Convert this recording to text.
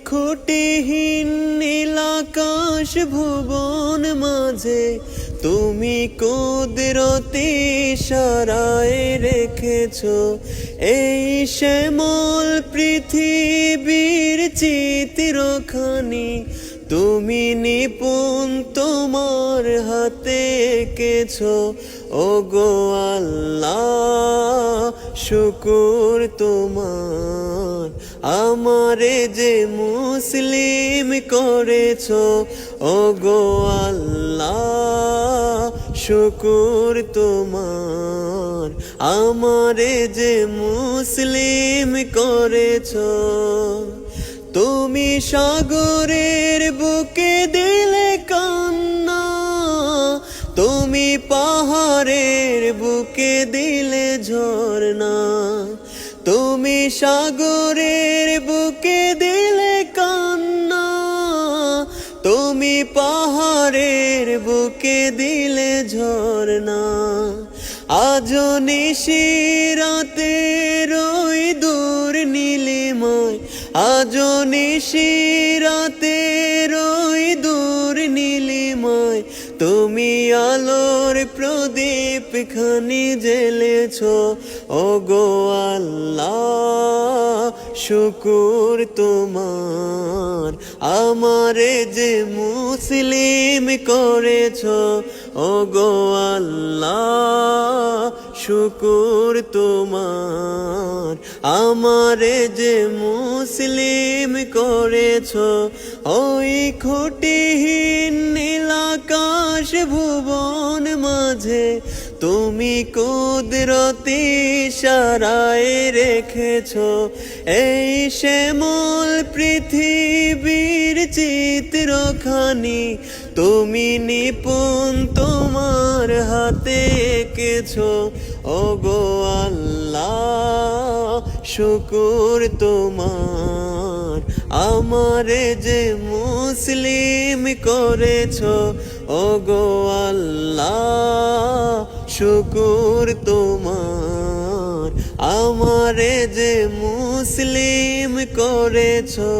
খুঁটিহীন নীলাকাশ ভুবন মাঝে তুমি কুদরতি ইশারায় রেখেছো এই শ্যামল পৃথিবীর চিত্রখানি। তুমি নিপুণ তোমার হাতে এঁকেছো ওগো আল্লাহ, শুকুর তোমার। আমারে যে মুসলিম করেছো ওগো আল্লাহ, শুকুর তোমার। আমারে যে মুসলিম করেছো। তুমি সাগরের বুকে দিলে কান্না, তুমি পাহাড়ের বুকে দিলে ঝরনা। তুমি সাগরের বুকে দিলে কান্না, তুমি পাহাড়ের বুকে দিলে ঝরনা। আজ নিশিরাতে রই দূর নীলিমায়, আজ নিশিরাতে রই দূর নীলিমায়। তুমি আলোর প্রদীপ খানি জ্বেলেছো ওগো আল্লাহ, শুকুর তোমার। আমারে যে মুসলিম করেছো ওগো আল্লাহ, শুকুর তোমার। আমারে যে মুসলিম করেছো ওই খুঁটিহীন নীলাকাশ ভুবন মাঝে তুমি কুদরতি ইশারায় রেখেছো এই শ্যামল পৃথিবীর চিত্রখানি। তুমি নিপুণ তোমার হাতে এঁকেছো ওগো আল্লাহ, শুকুর তোমার। আমারে যে মুসলিম করেছো ওগো আল্লাহ, শুকুর তোমার। আমারে যে মুসলিম করেছো।